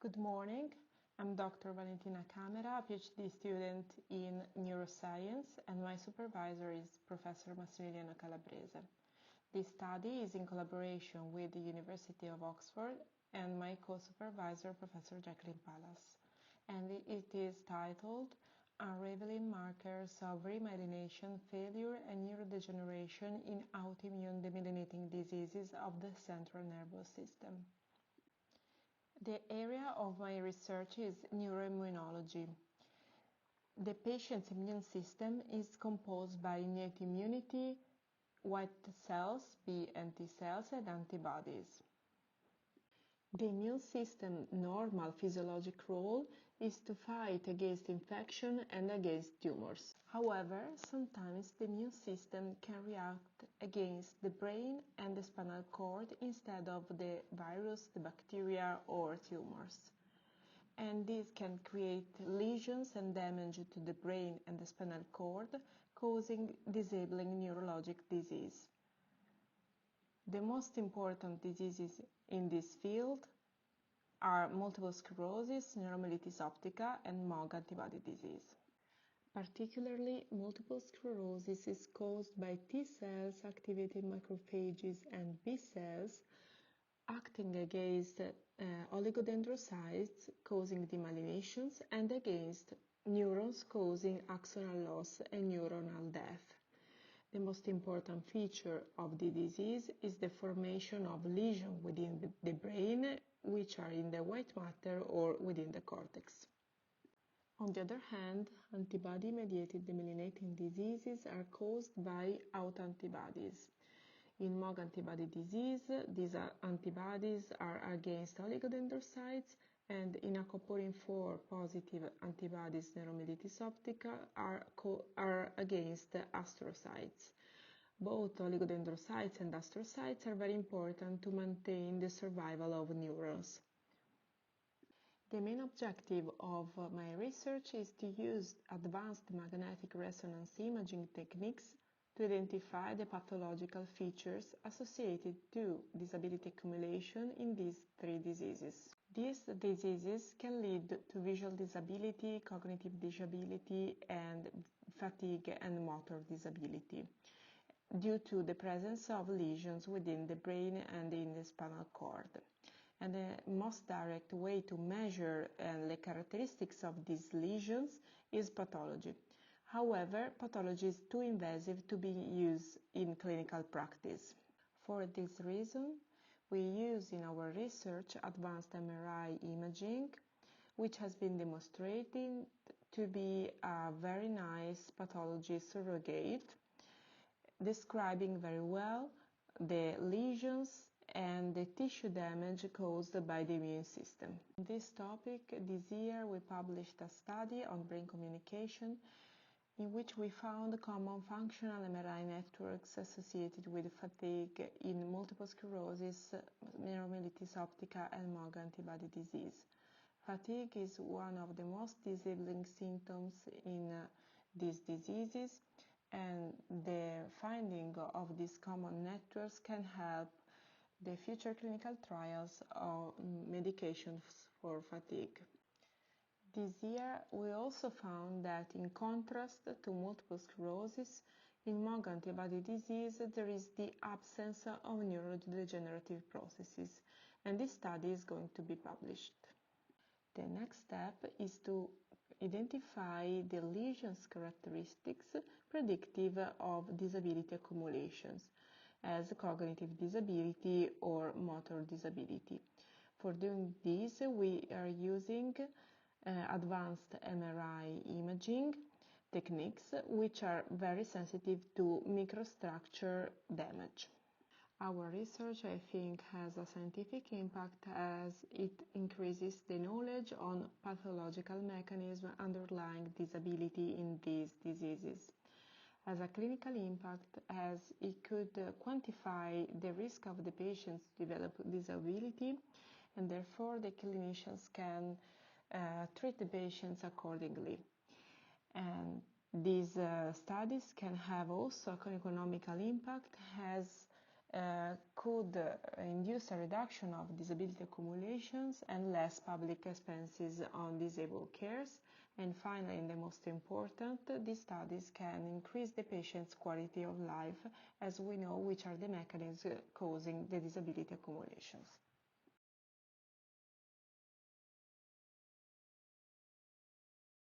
Good morning. I'm Dr. Valentina, a PhD student in neuroscience, and my supervisor is Professor Massimiliano Calabrese. This study is in collaboration with the University of Oxford and my co-supervisor, Professor Jacqueline Pallas, and it is titled Unraveling Markers of Remyelination Failure and Neurodegeneration in Autoimmune Demyelinating Diseases of the Central Nervous System. The area of my research is neuroimmunology. The patient's immune system is composed by innate immunity, white cells, B and T cells, and antibodies. The immune system's normal physiologic role is to fight against infection and against tumors. However, sometimes the immune system can react against the brain and the spinal cord instead of the virus, the bacteria, or tumors. And this can create lesions and damage to the brain and the spinal cord, causing disabling neurologic disease. The most important diseases in this field are multiple sclerosis, neuromyelitis optica, and MOG antibody disease. Particularly, multiple sclerosis is caused by T cells activating macrophages and B cells acting against oligodendrocytes causing demyelinations and against neurons causing axonal loss and neuronal death. The most important feature of the disease is the formation of lesions within the brain, which are in the white matter or within the cortex. On the other hand, antibody-mediated demyelinating diseases are caused by autoantibodies. In MOG antibody disease, these antibodies are against oligodendrocytes, and in aquaporin 4 positive antibodies neuromyelitis optica are against astrocytes. Both oligodendrocytes and astrocytes are very important to maintain the survival of neurons. The main objective of my research is to use advanced magnetic resonance imaging techniques to identify the pathological features associated to disability accumulation in these three diseases. These diseases can lead to visual disability, cognitive disability, and fatigue and motor disability due to the presence of lesions within the brain and in the spinal cord. And the most direct way to measure the characteristics of these lesions is pathology. However, pathology is too invasive to be used in clinical practice. For this reason, we use in our research advanced MRI imaging, which has been demonstrated to be a very nice pathology surrogate, describing very well the lesions and the tissue damage caused by the immune system. On this topic, this year we published a study on brain communication in which we found common functional MRI networks associated with fatigue in multiple sclerosis, neuromyelitis optica, and MOG antibody disease. Fatigue is one of the most disabling symptoms in these diseases, and the finding of these common networks can help the future clinical trials of medications for fatigue. This year, we also found that in contrast to multiple sclerosis, in MOG antibody disease there is the absence of neurodegenerative processes, and this study is going to be published. The next step is to identify the lesions characteristics predictive of disability accumulations, as cognitive disability or motor disability. For doing this, we are using advanced MRI imaging techniques, which are very sensitive to microstructure damage. Our research, I think, has a scientific impact as it increases the knowledge on pathological mechanisms underlying disability in these diseases. As a clinical impact, as it could quantify the risk of the patients to develop disability, and therefore the clinicians can treat the patients accordingly. And these studies can have also an economical impact as could induce a reduction of disability accumulations and less public expenses on disabled cares. And finally, and the most important, these studies can increase the patient's quality of life, as we know which are the mechanisms causing the disability accumulations.